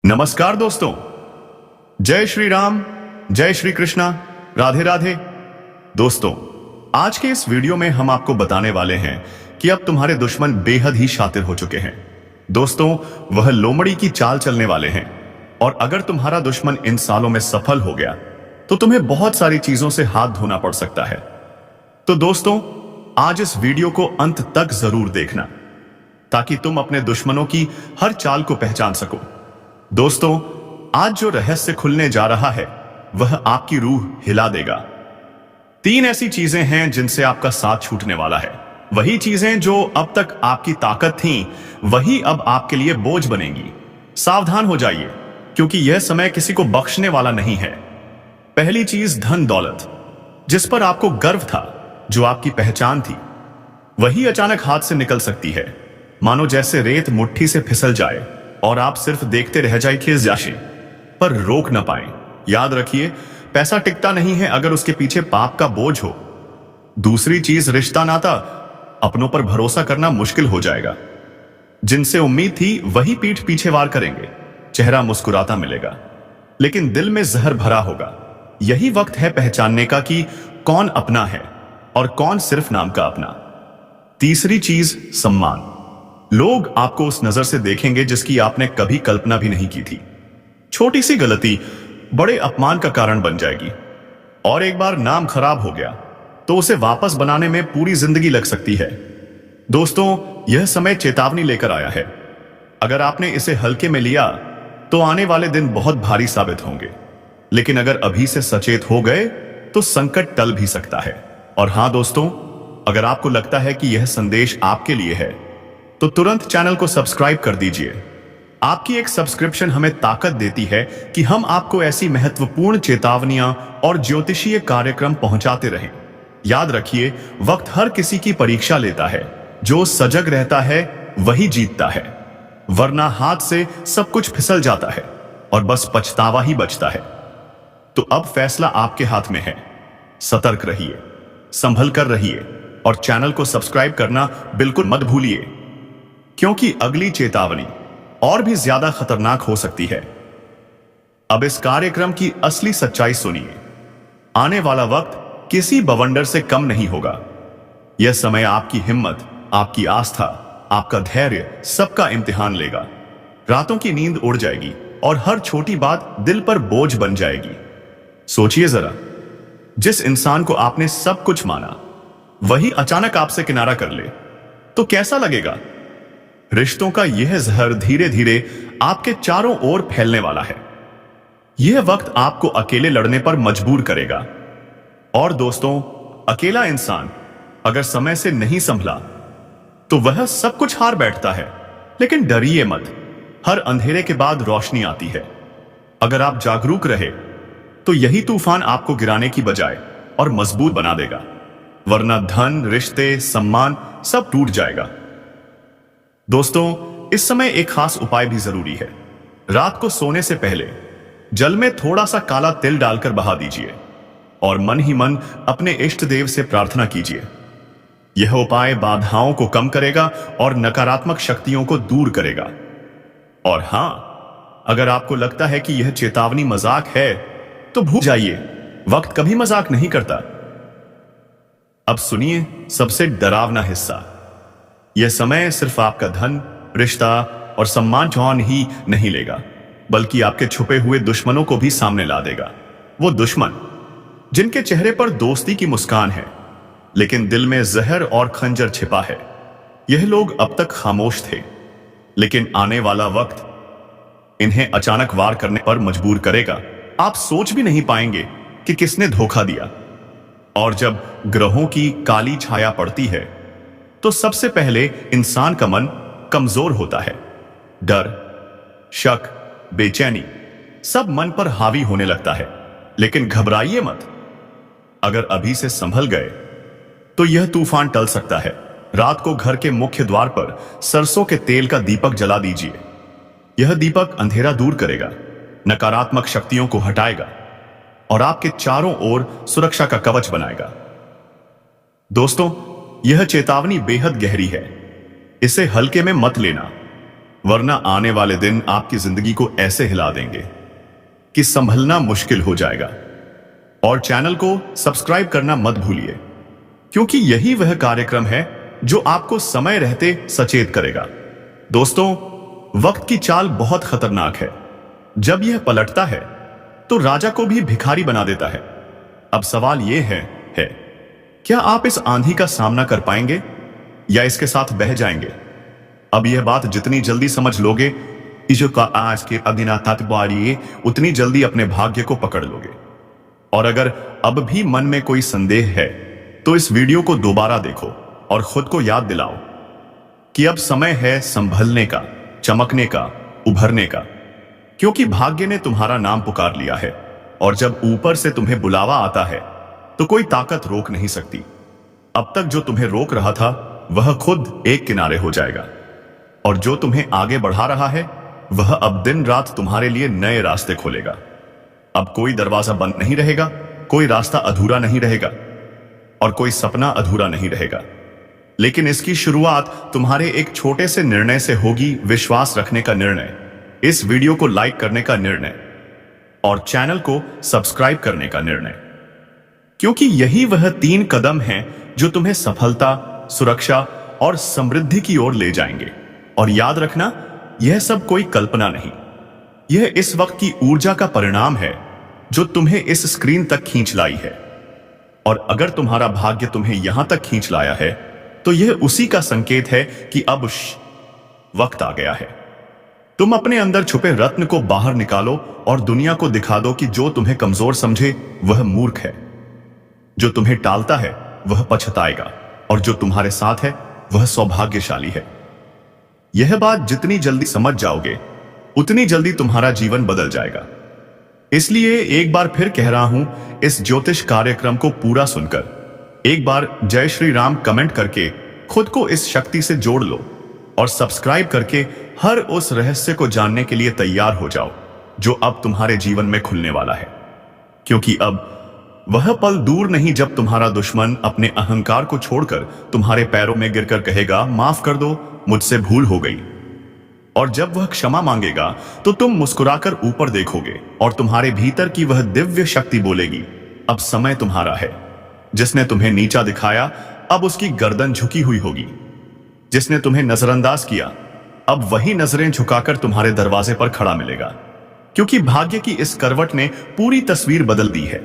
नमस्कार दोस्तों। जय श्री राम, जय श्री कृष्णा, राधे राधे। दोस्तों, आज के इस वीडियो में हम आपको बताने वाले हैं कि अब तुम्हारे दुश्मन बेहद ही शातिर हो चुके हैं। दोस्तों, वह लोमड़ी की चाल चलने वाले हैं और अगर तुम्हारा दुश्मन इन सालों में सफल हो गया तो तुम्हें बहुत सारी चीजों से हाथ धोना पड़ सकता है। तो दोस्तों, आज इस वीडियो को अंत तक जरूर देखना ताकि तुम अपने दुश्मनों की हर चाल को पहचान सको। दोस्तों, आज जो रहस्य खुलने जा रहा है वह आपकी रूह हिला देगा। 3 ऐसी चीजें हैं जिनसे आपका साथ छूटने वाला है। वही चीजें जो अब तक आपकी ताकत थीं, वही अब आपके लिए बोझ बनेंगी। सावधान हो जाइए, क्योंकि यह समय किसी को बख्शने वाला नहीं है। पहली चीज, धन दौलत। जिस पर आपको गर्व था, जो आपकी पहचान थी, वही अचानक हाथ से निकल सकती है, मानो जैसे रेत मुट्ठी से फिसल जाए और आप सिर्फ देखते रह जाए खिस जाशे पर रोक न पाए। याद रखिए, पैसा टिकता नहीं है अगर उसके पीछे पाप का बोझ हो। दूसरी चीज, रिश्ता नाता। अपनों पर भरोसा करना मुश्किल हो जाएगा। जिनसे उम्मीद थी वही पीठ पीछे वार करेंगे। चेहरा मुस्कुराता मिलेगा लेकिन दिल में जहर भरा होगा। यही वक्त है पहचानने का कि कौन अपना है और कौन सिर्फ नाम का अपना। तीसरी चीज, सम्मान। लोग आपको उस नजर से देखेंगे जिसकी आपने कभी कल्पना भी नहीं की थी। छोटी सी गलती बड़े अपमान का कारण बन जाएगी और एक बार नाम खराब हो गया तो उसे वापस बनाने में पूरी जिंदगी लग सकती है। दोस्तों, यह समय चेतावनी लेकर आया है। अगर आपने इसे हल्के में लिया तो आने वाले दिन बहुत भारी साबित होंगे, लेकिन अगर अभी से सचेत हो गए तो संकट टल भी सकता है। और हां दोस्तों, अगर आपको लगता है कि यह संदेश आपके लिए है तो तुरंत चैनल को सब्सक्राइब कर दीजिए। आपकी एक सब्सक्रिप्शन हमें ताकत देती है कि हम आपको ऐसी महत्वपूर्ण चेतावनियां और ज्योतिषीय कार्यक्रम पहुंचाते रहें। याद रखिए, वक्त हर किसी की परीक्षा लेता है। जो सजग रहता है वही जीतता है, वरना हाथ से सब कुछ फिसल जाता है और बस पछतावा ही बचता है। तो अब फैसला आपके हाथ में है। सतर्क रहिए, संभल कर रहिए और चैनल को सब्सक्राइब करना बिल्कुल मत भूलिए, क्योंकि अगली चेतावनी और भी ज्यादा खतरनाक हो सकती है। अब इस कार्यक्रम की असली सच्चाई सुनिए। आने वाला वक्त किसी बवंडर से कम नहीं होगा। यह समय आपकी हिम्मत, आपकी आस्था, आपका धैर्य, सबका इम्तिहान लेगा। रातों की नींद उड़ जाएगी और हर छोटी बात दिल पर बोझ बन जाएगी। सोचिए जरा, जिस इंसान को आपने सब कुछ माना वही अचानक आपसे किनारा कर ले तो कैसा लगेगा? रिश्तों का यह जहर धीरे धीरे आपके चारों ओर फैलने वाला है। यह वक्त आपको अकेले लड़ने पर मजबूर करेगा। और दोस्तों, अकेला इंसान अगर समय से नहीं संभला तो वह सब कुछ हार बैठता है। लेकिन डरिए मत, हर अंधेरे के बाद रोशनी आती है। अगर आप जागरूक रहे तो यही तूफान आपको गिराने की बजाय और मजबूत बना देगा, वरना धन, रिश्ते, सम्मान सब टूट जाएगा। दोस्तों, इस समय एक खास उपाय भी जरूरी है। रात को सोने से पहले जल में थोड़ा सा काला तिल डालकर बहा दीजिए और मन ही मन अपने इष्ट देव से प्रार्थना कीजिए। यह उपाय बाधाओं को कम करेगा और नकारात्मक शक्तियों को दूर करेगा। और हां, अगर आपको लगता है कि यह चेतावनी मजाक है तो भूल जाइए, वक्त कभी मजाक नहीं करता। अब सुनिए सबसे डरावना हिस्सा। यह समय सिर्फ आपका धन, रिश्ता और सम्मान जौन ही नहीं लेगा, बल्कि आपके छुपे हुए दुश्मनों को भी सामने ला देगा। वो दुश्मन जिनके चेहरे पर दोस्ती की मुस्कान है लेकिन दिल में जहर और खंजर छिपा है। यह लोग अब तक खामोश थे, लेकिन आने वाला वक्त इन्हें अचानक वार करने पर मजबूर करेगा। आप सोच भी नहीं पाएंगे कि किसने धोखा दिया। और जब ग्रहों की काली छाया पड़ती है तो सबसे पहले इंसान का मन कमजोर होता है। डर, शक, बेचैनी सब मन पर हावी होने लगता है। लेकिन घबराइए मत, अगर अभी से संभल गए तो यह तूफान टल सकता है। रात को घर के मुख्य द्वार पर सरसों के तेल का दीपक जला दीजिए। यह दीपक अंधेरा दूर करेगा, नकारात्मक शक्तियों को हटाएगा और आपके चारों ओर सुरक्षा का कवच बनाएगा। दोस्तों, यह चेतावनी बेहद गहरी है। इसे हल्के में मत लेना। वरना आने वाले दिन आपकी जिंदगी को ऐसे हिला देंगे कि संभलना मुश्किल हो जाएगा। और चैनल को सब्सक्राइब करना मत भूलिए, क्योंकि यही वह कार्यक्रम है जो आपको समय रहते सचेत करेगा। दोस्तों, वक्त की चाल बहुत खतरनाक है। जब यह पलटता है तो राजा को भी भिखारी बना देता है। अब सवाल यह है क्या आप इस आंधी का सामना कर पाएंगे या इसके साथ बह जाएंगे? अब यह बात जितनी जल्दी समझ लोगे जो का आज के अदिनातात्बारी उतनी जल्दी अपने भाग्य को पकड़ लोगे। और अगर अब भी मन में कोई संदेह है तो इस वीडियो को दोबारा देखो और खुद को याद दिलाओ कि अब समय है संभलने का, चमकने का, उभरने का, क्योंकि भाग्य ने तुम्हारा नाम पुकार लिया है। और जब ऊपर से तुम्हें बुलावा आता है तो कोई ताकत रोक नहीं सकती। अब तक जो तुम्हें रोक रहा था वह खुद एक किनारे हो जाएगा, और जो तुम्हें आगे बढ़ा रहा है वह अब दिन रात तुम्हारे लिए नए रास्ते खोलेगा। अब कोई दरवाजा बंद नहीं रहेगा, कोई रास्ता अधूरा नहीं रहेगा और कोई सपना अधूरा नहीं रहेगा। लेकिन इसकी शुरुआत तुम्हारे एक छोटे से निर्णय से होगी, विश्वास रखने का निर्णय, इस वीडियो को लाइक करने का निर्णय और चैनल को सब्सक्राइब करने का निर्णय। क्योंकि यही वह 3 कदम हैं जो तुम्हें सफलता, सुरक्षा और समृद्धि की ओर ले जाएंगे। और याद रखना, यह सब कोई कल्पना नहीं, यह इस वक्त की ऊर्जा का परिणाम है जो तुम्हें इस स्क्रीन तक खींच लाई है। और अगर तुम्हारा भाग्य तुम्हें यहां तक खींच लाया है तो यह उसी का संकेत है कि अब वक्त आ गया है। तुम अपने अंदर छुपे रत्न को बाहर निकालो और दुनिया को दिखा दो कि जो तुम्हें कमजोर समझे वह मूर्ख है, जो तुम्हें टालता है वह पछताएगा, और जो तुम्हारे साथ है वह सौभाग्यशाली है। यह बात जितनी जल्दी समझ जाओगे उतनी जल्दी तुम्हारा जीवन बदल जाएगा। इसलिए एक बार फिर कह रहा हूं, इस ज्योतिष कार्यक्रम को पूरा सुनकर एक बार जय श्री राम कमेंट करके खुद को इस शक्ति से जोड़ लो और सब्सक्राइब करके हर उस रहस्य को जानने के लिए तैयार हो जाओ जो अब तुम्हारे जीवन में खुलने वाला है। क्योंकि अब वह पल दूर नहीं जब तुम्हारा दुश्मन अपने अहंकार को छोड़कर तुम्हारे पैरों में गिरकर कहेगा, माफ कर दो, मुझसे भूल हो गई। और जब वह क्षमा मांगेगा तो तुम मुस्कुराकर ऊपर देखोगे और तुम्हारे भीतर की वह दिव्य शक्ति बोलेगी, अब समय तुम्हारा है। जिसने तुम्हें नीचा दिखाया अब उसकी गर्दन झुकी हुई होगी। जिसने तुम्हें नजरअंदाज किया अब वही नजरें झुकाकर तुम्हारे दरवाजे पर खड़ा मिलेगा। क्योंकि भाग्य की इस करवट ने पूरी तस्वीर बदल दी है।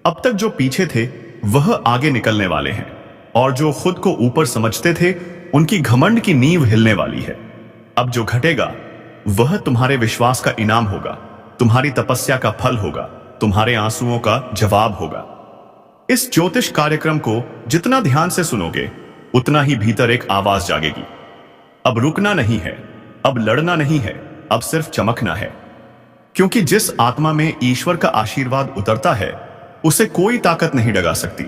अब तक जो पीछे थे वह आगे निकलने वाले हैं, और जो खुद को ऊपर समझते थे उनकी घमंड की नींव हिलने वाली है। अब जो घटेगा वह तुम्हारे विश्वास का इनाम होगा, तुम्हारी तपस्या का फल होगा, तुम्हारे आंसुओं का जवाब होगा। इस ज्योतिष कार्यक्रम को जितना ध्यान से सुनोगे उतना ही भीतर एक आवाज जागेगी। अब रुकना नहीं है, अब लड़ना नहीं है, अब सिर्फ चमकना है। क्योंकि जिस आत्मा में ईश्वर का आशीर्वाद उतरता है उसे कोई ताकत नहीं डगा सकती।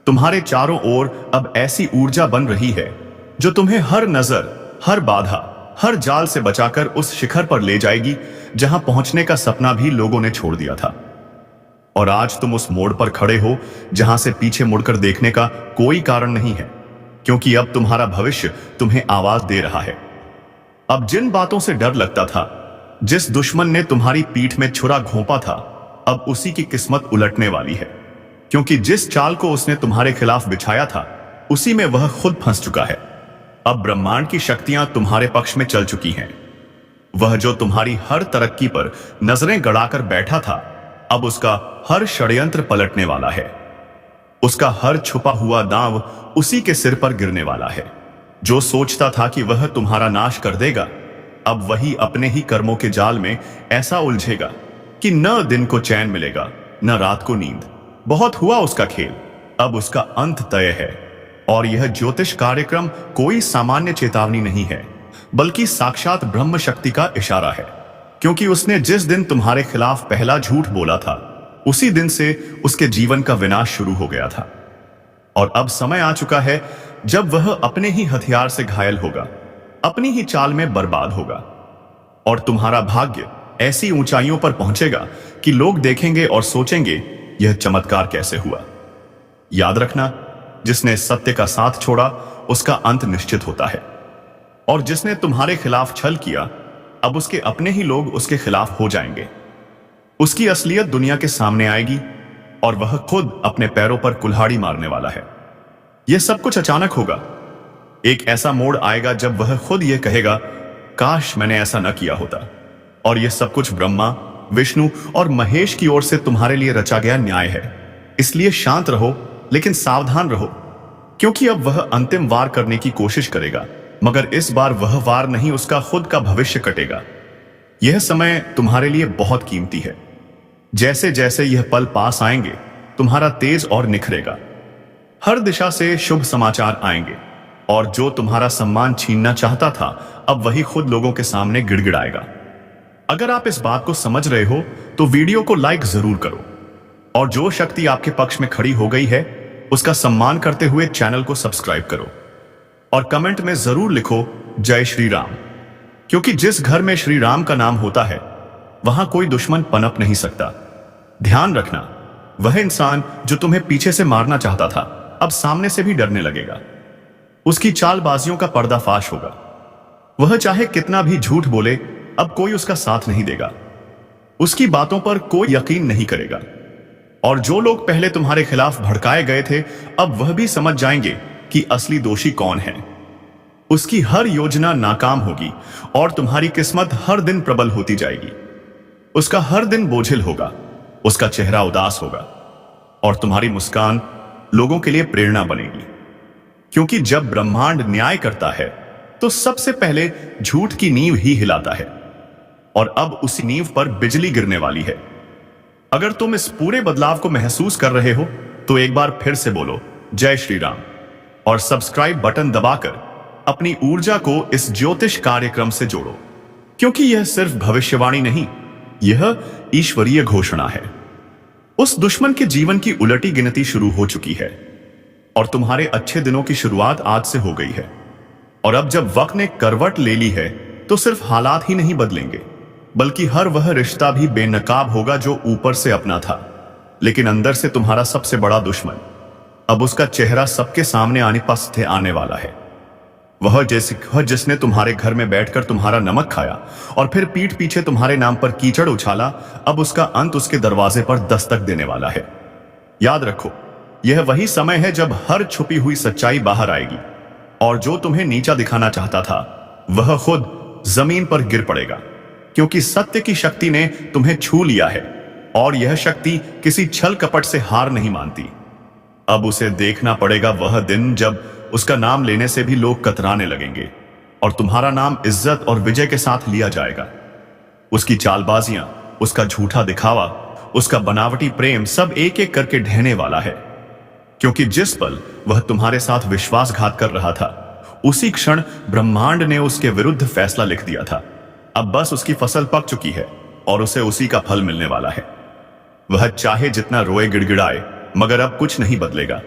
तुम्हारे चारों ओर अब ऐसी ऊर्जा बन रही है जो तुम्हें हर नजर, हर बाधा, हर जाल से बचाकर उस शिखर पर ले जाएगी जहां पहुंचने का सपना भी लोगों ने छोड़ दिया था। और आज तुम उस मोड़ पर खड़े हो जहां से पीछे मुड़कर देखने का कोई कारण नहीं है, क्योंकि अब तुम्हारा भविष्य तुम्हें आवाज दे रहा है। अब जिन बातों से डर लगता था, जिस दुश्मन ने तुम्हारी पीठ में छुरा घोंपा था, अब उसी की किस्मत उलटने वाली है। क्योंकि जिस चाल को उसने तुम्हारे खिलाफ बिछाया था उसी में वह खुद फंस चुका है। अब ब्रह्मांड की शक्तियां तुम्हारे पक्ष में चल चुकी हैं। वह जो तुम्हारी हर तरक्की पर नजरें गड़ाकर बैठा था, अब उसका हर षड्यंत्र पलटने वाला है। उसका हर छुपा हुआ दांव उसी के सिर पर गिरने वाला है। जो सोचता था कि वह तुम्हारा नाश कर देगा, अब वही अपने ही कर्मों के जाल में ऐसा उलझेगा कि न दिन को चैन मिलेगा न रात को नींद। बहुत हुआ उसका खेल, अब उसका अंत तय है। और यह ज्योतिष कार्यक्रम कोई सामान्य चेतावनी नहीं है, बल्कि साक्षात ब्रह्म शक्ति का इशारा है। क्योंकि उसने जिस दिन तुम्हारे खिलाफ पहला झूठ बोला था उसी दिन से उसके जीवन का विनाश शुरू हो गया था। और अब समय आ चुका है जब वह अपने ही हथियार से घायल होगा, अपनी ही चाल में बर्बाद होगा। और तुम्हारा भाग्य ऐसी ऊंचाइयों पर पहुंचेगा कि लोग देखेंगे और सोचेंगे, यह चमत्कार कैसे हुआ। याद रखना, जिसने सत्य का साथ छोड़ा उसका अंत निश्चित होता है। और जिसने तुम्हारे खिलाफ छल किया, अब उसके अपने ही लोग उसके खिलाफ हो जाएंगे। उसकी असलियत दुनिया के सामने आएगी और वह खुद अपने पैरों पर कुल्हाड़ी मारने वाला है। यह सब कुछ अचानक होगा। एक ऐसा मोड़ आएगा जब वह खुद यह कहेगा, काश मैंने ऐसा न किया होता। और यह सब कुछ ब्रह्मा, विष्णु और महेश की ओर से तुम्हारे लिए रचा गया न्याय है। इसलिए शांत रहो, लेकिन सावधान रहो, क्योंकि अब वह अंतिम वार करने की कोशिश करेगा, मगर इस बार वह वार नहीं, उसका खुद का भविष्य कटेगा। यह समय तुम्हारे लिए बहुत कीमती है। जैसे जैसे यह पल पास आएंगे, तुम्हारा तेज और निखरेगा। हर दिशा से शुभ समाचार आएंगे, और जो तुम्हारा सम्मान छीनना चाहता था, अब वही खुद लोगों के सामने गिड़गिड़ाएगा। अगर आप इस बात को समझ रहे हो तो वीडियो को लाइक जरूर करो, और जो शक्ति आपके पक्ष में खड़ी हो गई है उसका सम्मान करते हुए चैनल को सब्सक्राइब करो, और कमेंट में जरूर लिखो जय श्री राम, क्योंकि जिस घर में श्री राम का नाम होता है वहां कोई दुश्मन पनप नहीं सकता। ध्यान रखना, वह इंसान जो तुम्हें पीछे से मारना चाहता था, अब सामने से भी डरने लगेगा। उसकी चालबाजियों का पर्दाफाश होगा। वह चाहे कितना भी झूठ बोले, अब कोई उसका साथ नहीं देगा। उसकी बातों पर कोई यकीन नहीं करेगा। और जो लोग पहले तुम्हारे खिलाफ भड़काए गए थे, अब वह भी समझ जाएंगे कि असली दोषी कौन है। उसकी हर योजना नाकाम होगी और तुम्हारी किस्मत हर दिन प्रबल होती जाएगी। उसका हर दिन बोझिल होगा, उसका चेहरा उदास होगा, और तुम्हारी मुस्कान लोगों के लिए प्रेरणा बनेगी। क्योंकि जब ब्रह्मांड न्याय करता है तो सबसे पहले झूठ की नींव ही हिलाता है, और अब उसी नींव पर बिजली गिरने वाली है। अगर तुम इस पूरे बदलाव को महसूस कर रहे हो तो एक बार फिर से बोलो जय श्री राम, और सब्सक्राइब बटन दबाकर अपनी ऊर्जा को इस ज्योतिष कार्यक्रम से जोड़ो, क्योंकि यह सिर्फ भविष्यवाणी नहीं, यह ईश्वरीय घोषणा है। उस दुश्मन के जीवन की उलटी गिनती शुरू हो चुकी है, और तुम्हारे अच्छे दिनों की शुरुआत आज से हो गई है। और अब जब वक्त ने करवट ले ली है तो सिर्फ हालात ही नहीं बदलेंगे, बल्कि हर वह रिश्ता भी बेनकाब होगा जो ऊपर से अपना था, लेकिन अंदर से तुम्हारा सबसे बड़ा दुश्मन। अब उसका चेहरा सबके सामने आने वाला है। वह जिसने तुम्हारे घर में बैठकर तुम्हारा नमक खाया और फिर पीठ पीछे तुम्हारे नाम पर कीचड़ उछाला, अब उसका अंत उसके दरवाजे पर दस्तक देने वाला है। याद रखो, यह वही समय है जब हर छुपी हुई सच्चाई बाहर आएगी, और जो तुम्हें नीचा दिखाना चाहता था वह खुद जमीन पर गिर पड़ेगा, क्योंकि सत्य की शक्ति ने तुम्हें छू लिया है, और यह शक्ति किसी छल कपट से हार नहीं मानती। अब उसे देखना पड़ेगा वह दिन जब उसका नाम लेने से भी लोग कतराने लगेंगे, और तुम्हारा नाम इज्जत और विजय के साथ लिया जाएगा। उसकी चालबाजियां, उसका झूठा दिखावा, उसका बनावटी प्रेम सब एक एक करके ढहने वाला है, क्योंकि जिस पल वह तुम्हारे साथ विश्वासघात कर रहा था, उसी क्षण ब्रह्मांड ने उसके विरुद्ध फैसला लिख दिया था। अब बस उसकी फसल पक चुकी है और उसे उसी का फल मिलने वाला है। वह चाहे जितना रोए गिड़गिड़ाए, मगर अब कुछ नहीं बदलेगा।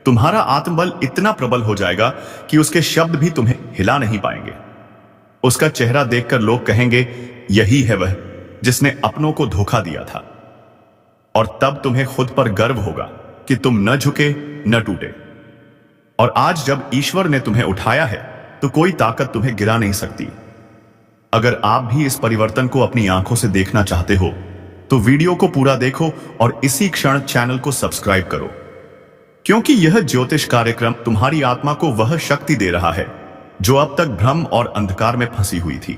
तुम्हारा आत्मबल इतना प्रबल हो जाएगा कि उसके शब्द भी तुम्हें हिला नहीं पाएंगे। उसका चेहरा देखकर लोग कहेंगे, यही है वह जिसने अपनों को धोखा दिया था। और तब तुम्हें खुद पर गर्व होगा कि तुम न झुके न टूटे। और आज जब ईश्वर ने तुम्हें उठाया है तो कोई ताकत तुम्हें गिरा नहीं सकती। अगर आप भी इस परिवर्तन को अपनी आंखों से देखना चाहते हो तो वीडियो को पूरा देखो और इसी क्षण चैनल को सब्सक्राइब करो, क्योंकि यह ज्योतिष कार्यक्रम तुम्हारी आत्मा को वह शक्ति दे रहा है जो अब तक भ्रम और अंधकार में फंसी हुई थी।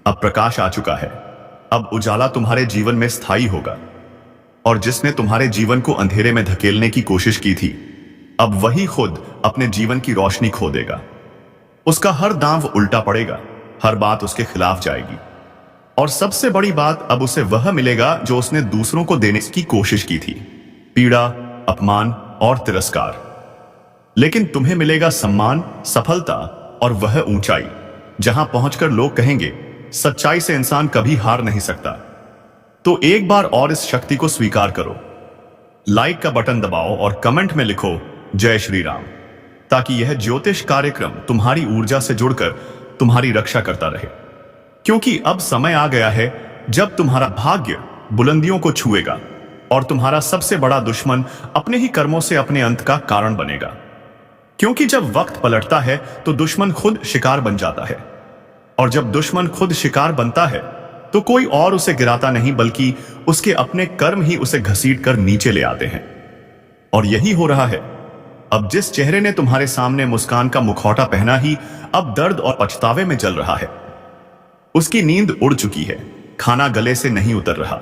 अब प्रकाश आ चुका है। अब उजाला तुम्हारे जीवन में स्थायी होगा, और जिसने तुम्हारे जीवन को अंधेरे में धकेलने की कोशिश की थी, अब वही खुद अपने जीवन की रोशनी खो देगा। उसका हर दांव उल्टा पड़ेगा, हर बात उसके खिलाफ जाएगी, और सबसे बड़ी बात, अब उसे वह मिलेगा जो उसने दूसरों को देने की कोशिश की थी, पीड़ा, अपमान और तिरस्कार। लेकिन तुम्हें मिलेगा सम्मान, सफलता और वह ऊंचाई जहां पहुंचकर लोग कहेंगे, सच्चाई से इंसान कभी हार नहीं सकता। तो एक बार और इस शक्ति को स्वीकार करो। लाइक का बटन दबाओ और कमेंट में लिखो जय श्री राम, ताकि यह ज्योतिष कार्यक्रम तुम्हारी ऊर्जा से जुड़कर तुम्हारी रक्षा करता रहे। क्योंकि अब समय आ गया है जब तुम्हारा भाग्य बुलंदियों को छुएगा और तुम्हारा सबसे बड़ा दुश्मन अपने ही कर्मों से अपने अंत का कारण बनेगा। क्योंकि जब वक्त पलटता है तो दुश्मन खुद शिकार बन जाता है। और जब दुश्मन खुद शिकार बनता है तो कोई और उसे गिराता नहीं, बल्कि उसके अपने कर्म ही उसे घसीट कर नीचे ले आते हैं। और यही हो रहा है। अब जिस चेहरे ने तुम्हारे सामने मुस्कान का मुखौटा पहना ही अब दर्द और पछतावे में जल रहा है। उसकी नींद उड़ चुकी है, खाना गले से नहीं उतर रहा,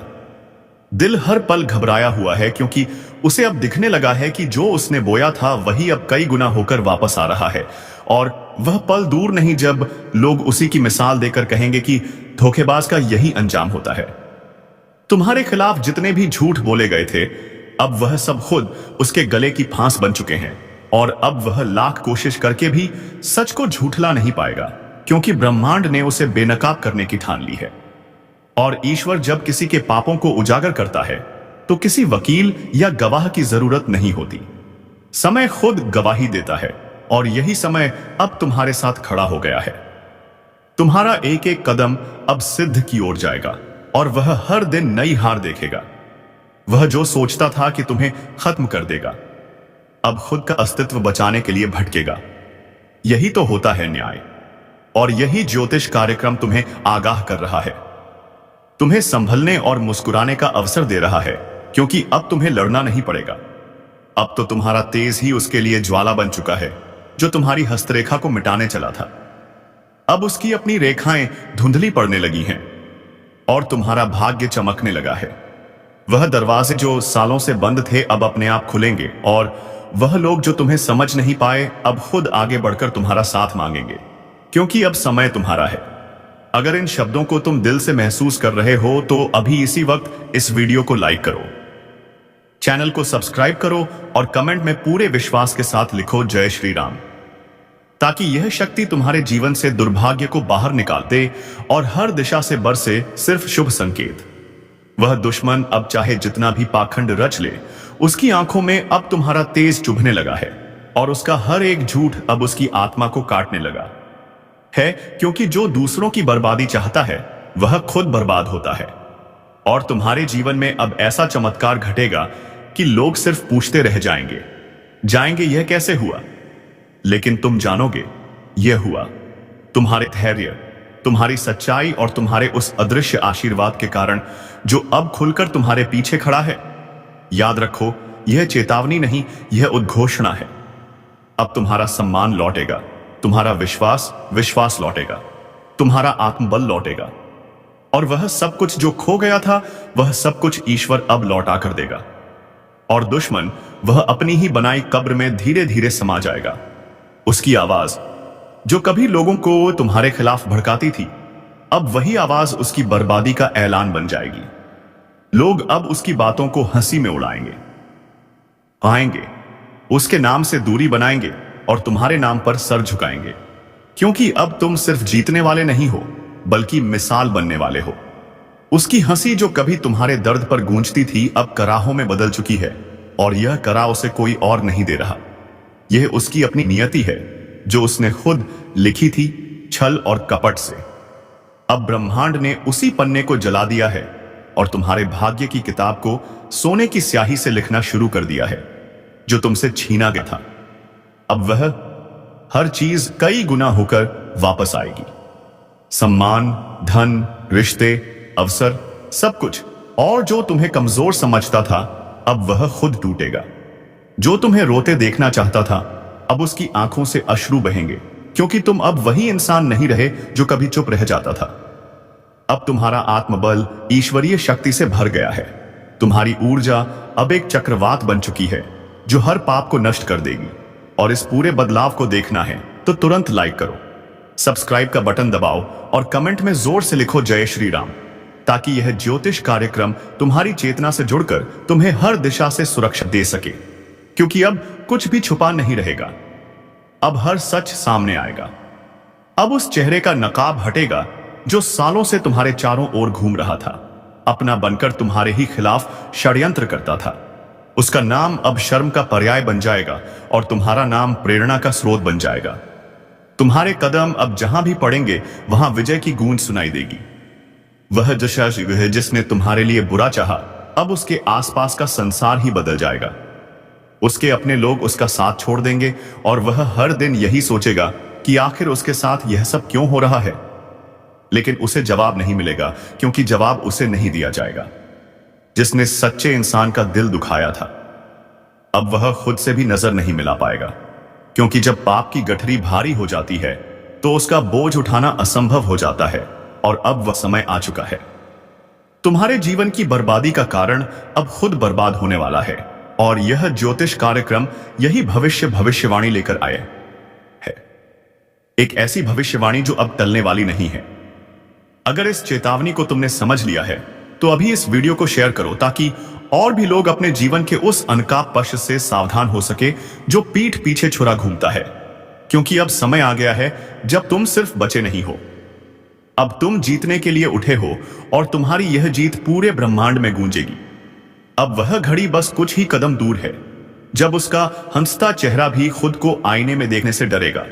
दिल हर पल घबराया हुआ है, क्योंकि उसे अब दिखने लगा है कि जो उसने बोया था वही अब कई गुना होकर वापस आ रहा है। और वह पल दूर नहीं जब लोग उसी की मिसाल देकर कहेंगे कि धोखेबाज का यही अंजाम होता है। तुम्हारे खिलाफ जितने भी झूठ बोले गए थे, अब वह सब खुद उसके गले की फांस बन चुके हैं। और अब वह लाख कोशिश करके भी सच को झूठला नहीं पाएगा, क्योंकि ब्रह्मांड ने उसे बेनकाब करने की ठान ली है। और ईश्वर जब किसी के पापों को उजागर करता है तो किसी वकील या गवाह की जरूरत नहीं होती। समय खुद गवाही देता है, और यही समय अब तुम्हारे साथ खड़ा हो गया है। तुम्हारा एक एक कदम अब सिद्ध की ओर जाएगा, और वह हर दिन नई हार देखेगा। वह जो सोचता था कि तुम्हें खत्म कर देगा, अब खुद का अस्तित्व बचाने के लिए भटकेगा। यही तो होता है न्याय, और यही ज्योतिष कार्यक्रम तुम्हें आगाह कर रहा है, तुम्हें संभलने और मुस्कुराने का अवसर दे रहा है, क्योंकि अब तुम्हें लड़ना नहीं पड़ेगा। अब तो तुम्हारा तेज ही उसके लिए ज्वाला बन चुका है, जो तुम्हारी हस्तरेखा को मिटाने चला था। अब उसकी अपनी रेखाएं धुंधली पड़ने लगी हैं, और तुम्हारा भाग्य चमकने लगा है। वह दरवाजे जो सालों से बंद थे अब अपने आप खुलेंगे, और वह लोग जो तुम्हें समझ नहीं पाए अब खुद आगे बढ़कर तुम्हारा साथ मांगेंगे, क्योंकि अब समय तुम्हारा है। अगर इन शब्दों को तुम दिल से महसूस कर रहे हो तो अभी इसी वक्त इस वीडियो को लाइक करो, चैनल को सब्सक्राइब करो और कमेंट में पूरे विश्वास के साथ लिखो जय श्री राम, ताकि यह शक्ति तुम्हारे जीवन से दुर्भाग्य को बाहर निकाल दे और हर दिशा से बरसे सिर्फ शुभ संकेत। वह दुश्मन अब चाहे जितना भी पाखंड रच ले, उसकी आंखों में अब तुम्हारा तेज चुभने लगा है, और उसका हर एक झूठ अब उसकी आत्मा को काटने लगा है, क्योंकि जो दूसरों की बर्बादी चाहता है वह खुद बर्बाद होता है। और तुम्हारे जीवन में अब ऐसा चमत्कार घटेगा कि लोग सिर्फ पूछते रह जाएंगे यह कैसे हुआ, लेकिन तुम जानोगे यह हुआ तुम्हारे धैर्य, तुम्हारी सच्चाई और तुम्हारे उस अदृश्य आशीर्वाद के कारण, जो अब खुलकर तुम्हारे पीछे खड़ा है। याद रखो, यह चेतावनी नहीं, यह उद्घोषणा है। अब तुम्हारा सम्मान लौटेगा, तुम्हारा विश्वास लौटेगा, तुम्हारा आत्मबल लौटेगा, और वह सब कुछ जो खो गया था वह सब कुछ ईश्वर अब लौटा कर देगा। और दुश्मन वह अपनी ही बनाई कब्र में धीरे धीरे समा जाएगा। उसकी आवाज जो कभी लोगों को तुम्हारे खिलाफ भड़काती थी, अब वही आवाज उसकी बर्बादी का ऐलान बन जाएगी। लोग अब उसकी बातों को हंसी में उड़ाएंगे, आएंगे, उसके नाम से दूरी बनाएंगे और तुम्हारे नाम पर सर झुकाएंगे, क्योंकि अब तुम सिर्फ जीतने वाले नहीं हो, बल्कि मिसाल बनने वाले हो। उसकी हंसी जो कभी तुम्हारे दर्द पर गूंजती थी अब कराहों में बदल चुकी है, और यह करा उसे कोई और नहीं दे रहा। यह उसकी अपनी नियति है, जो उसने खुद लिखी थी छल और कपट से। अब ब्रह्मांड ने उसी पन्ने को जला दिया है और तुम्हारे भाग्य की किताब को सोने की स्याही से लिखना शुरू कर दिया है, जो तुमसे छीना गया था। अब वह हर चीज कई गुना होकर वापस आएगी। सम्मान, धन, रिश्ते, अवसर, सब कुछ। और जो तुम्हें कमजोर समझता था अब वह खुद टूटेगा। जो तुम्हें रोते देखना चाहता था अब उसकी आंखों से अश्रु बहेंगे, क्योंकि तुम अब वही इंसान नहीं रहे जो कभी चुप रह जाता था। अब तुम्हारा आत्मबल ईश्वरीय शक्ति से भर गया है। तुम्हारी ऊर्जा अब एक चक्रवात बन चुकी है, जो हर पाप को नष्ट कर देगी। और इस पूरे बदलाव को देखना है तो तुरंत लाइक करो, सब्सक्राइब का बटन दबाओ और कमेंट में जोर से लिखो जय श्री राम, ताकि यह ज्योतिष कार्यक्रम तुम्हारी चेतना से जुड़कर तुम्हें हर दिशा से सुरक्षा दे सके। क्योंकि अब कुछ भी छुपा नहीं रहेगा, अब हर सच सामने आएगा। अब उस चेहरे का नकाब हटेगा जो सालों से तुम्हारे चारों ओर घूम रहा था, अपना बनकर तुम्हारे ही खिलाफ षड्यंत्र करता था। उसका नाम अब शर्म का पर्याय बन जाएगा और तुम्हारा नाम प्रेरणा का स्रोत बन जाएगा। तुम्हारे कदम अब जहां भी पड़ेंगे वहां विजय की गूंज सुनाई देगी। वह जिसने तुम्हारे लिए बुरा चाहा, अब उसके आसपास का संसार ही बदल जाएगा। उसके अपने लोग उसका साथ छोड़ देंगे और वह हर दिन यही सोचेगा कि आखिर उसके साथ यह सब क्यों हो रहा है। लेकिन उसे जवाब नहीं मिलेगा, क्योंकि जवाब उसे नहीं दिया जाएगा। जिसने सच्चे इंसान का दिल दुखाया था, अब वह खुद से भी नजर नहीं मिला पाएगा, क्योंकि जब पाप की गठरी भारी हो जाती है तो उसका बोझ उठाना असंभव हो जाता है, और अब वह समय आ चुका है। तुम्हारे जीवन की बर्बादी का कारण अब खुद बर्बाद होने वाला है, और यह ज्योतिष कार्यक्रम यही भविष्यवाणी लेकर आए है। एक ऐसी भविष्यवाणी जो अब टलने वाली नहीं है। अगर इस चेतावनी को तुमने समझ लिया है तो अभी इस वीडियो को शेयर करो, ताकि और भी लोग अपने जीवन के उस अनकाप पक्ष से सावधान हो सके जो पीठ पीछे छुरा घूमता है। क्योंकि अब समय आ गया है जब तुम सिर्फ बचे नहीं हो, अब तुम जीतने के लिए उठे हो, और तुम्हारी यह जीत पूरे ब्रह्मांड में गूंजेगी। अब वह घड़ी बस कुछ ही कदम दूर है जब उसका हंसता चेहरा भी खुद को आईने में देखने से डरेगा।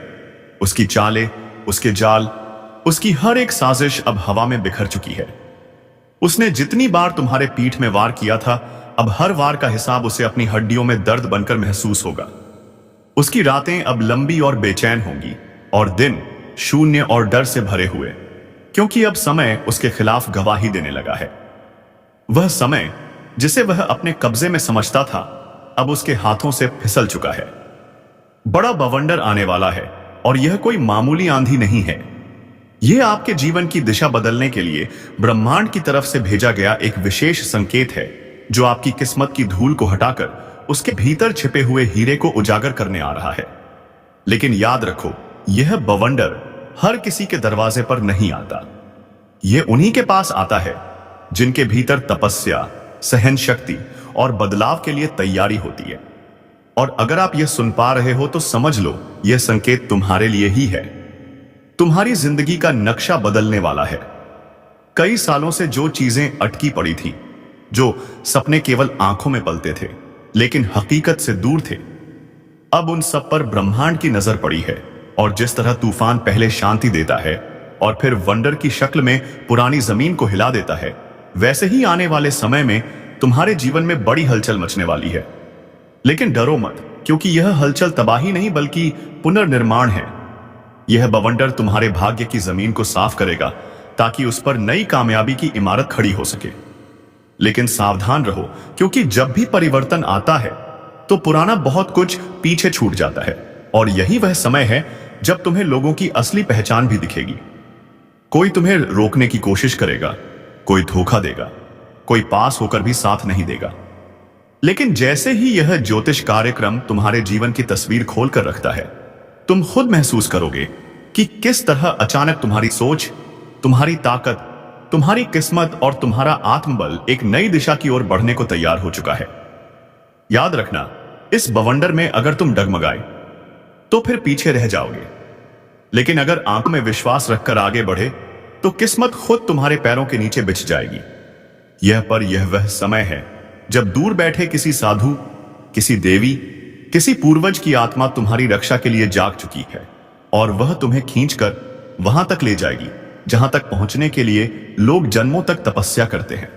उसकी चालें, उसके जाल, उसकी हर एक साजिश अब हवा में बिखर चुकी है। उसने जितनी बार तुम्हारे पीठ में वार किया था, अब हर वार का हिसाब उसे अपनी हड्डियों में दर्द बनकर महसूस होगा। उसकी रातें अब लंबी और बेचैन होंगी, और दिन शून्य और डर से भरे हुए, क्योंकि अब समय उसके खिलाफ गवाही देने लगा है। वह समय जिसे वह अपने कब्जे में समझता था, अब उसके हाथों से फिसल चुका है। बड़ा बवंडर आने वाला है, और यह कोई मामूली आंधी नहीं है। यह आपके जीवन की दिशा बदलने के लिए ब्रह्मांड की तरफ से भेजा गया एक विशेष संकेत है, जो आपकी किस्मत की धूल को हटाकर उसके भीतर छिपे हुए हीरे को उजागर करने आ रहा है। लेकिन याद रखो, यह बवंडर हर किसी के दरवाजे पर नहीं आता। यह उन्हीं के पास आता है जिनके भीतर तपस्या, सहन शक्ति और बदलाव के लिए तैयारी होती है। और अगर आप यह सुन पा रहे हो तो समझ लो, यह संकेत तुम्हारे लिए ही है। तुम्हारी जिंदगी का नक्शा बदलने वाला है। कई सालों से जो चीजें अटकी पड़ी थी, जो सपने केवल आंखों में पलते थे लेकिन हकीकत से दूर थे, अब उन सब पर ब्रह्मांड की नजर पड़ी है। और जिस तरह तूफान पहले शांति देता है और फिर वंडर की शक्ल में पुरानी जमीन को हिला देता है, वैसे ही आने वाले समय में तुम्हारे जीवन में बड़ी हलचल मचने वाली है। लेकिन डरो मत, क्योंकि यह हलचल तबाही नहीं बल्कि पुनर्निर्माण है। यह बवंडर तुम्हारे भाग्य की जमीन को साफ करेगा, ताकि उस पर नई कामयाबी की इमारत खड़ी हो सके। लेकिन सावधान रहो, क्योंकि जब भी परिवर्तन आता है तो पुराना बहुत कुछ पीछे छूट जाता है, और यही वह समय है जब तुम्हें लोगों की असली पहचान भी दिखेगी। कोई तुम्हें रोकने की कोशिश करेगा, कोई धोखा देगा, कोई पास होकर भी साथ नहीं देगा। लेकिन जैसे ही यह ज्योतिष कार्यक्रम तुम्हारे जीवन की तस्वीर खोल कर रखता है, तुम खुद महसूस करोगे कि किस तरह अचानक तुम्हारी सोच, तुम्हारी ताकत, तुम्हारी किस्मत और तुम्हारा आत्मबल एक नई दिशा की ओर बढ़ने को तैयार हो चुका है। याद रखना, इस बवंडर में अगर तुम डगमगाए तो फिर पीछे रह जाओगे, लेकिन अगर आंखों में विश्वास रखकर आगे बढ़े तो किस्मत खुद तुम्हारे पैरों के नीचे बिछ जाएगी। यह वह समय है जब दूर बैठे किसी साधु, किसी देवी, किसी पूर्वज की आत्मा तुम्हारी रक्षा के लिए जाग चुकी है, और वह तुम्हें खींचकर वहां तक ले जाएगी जहां तक पहुंचने के लिए लोग जन्मों तक तपस्या करते हैं।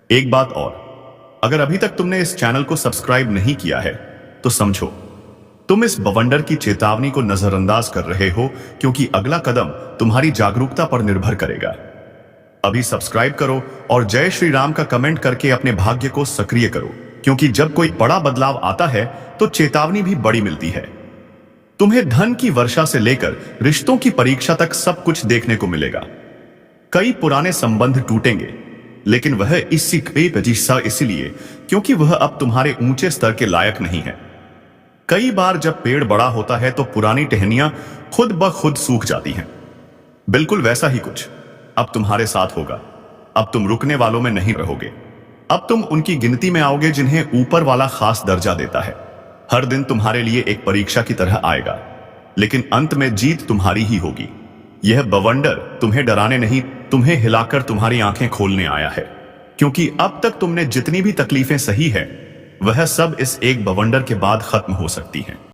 एक बात और, अगर अभी तक तुमने इस चैनल को सब्सक्राइब नहीं किया है तो समझो तुम इस बवंडर की चेतावनी को नजरअंदाज कर रहे हो, क्योंकि अगला कदम तुम्हारी जागरूकता पर निर्भर करेगा। अभी सब्सक्राइब करो और जय श्री राम का कमेंट करके अपने भाग्य को सक्रिय करो, क्योंकि जब कोई बड़ा बदलाव आता है तो चेतावनी भी बड़ी मिलती है। तुम्हें धन की वर्षा से लेकर रिश्तों की परीक्षा तक सब कुछ देखने को मिलेगा। कई पुराने संबंध टूटेंगे, लेकिन वह इसलिए क्योंकि वह अब तुम्हारे ऊंचे स्तर के लायक नहीं है। कई बार जब पेड़ बड़ा होता है तो पुरानी टहनियां खुद ब खुद सूख जाती हैं। बिल्कुल वैसा ही कुछ अब तुम्हारे साथ होगा। अब तुम रुकने वालों में नहीं रहोगे, अब तुम उनकी गिनती में आओगे जिन्हें ऊपर वाला खास दर्जा देता है। हर दिन तुम्हारे लिए एक परीक्षा की तरह आएगा, लेकिन अंत में जीत तुम्हारी ही होगी। यह बवंडर तुम्हें डराने नहीं, तुम्हें हिलाकर तुम्हारी आंखें खोलने आया है, क्योंकि अब तक तुमने जितनी भी तकलीफें सही है वह सब इस एक बवंडर के बाद खत्म हो सकती हैं।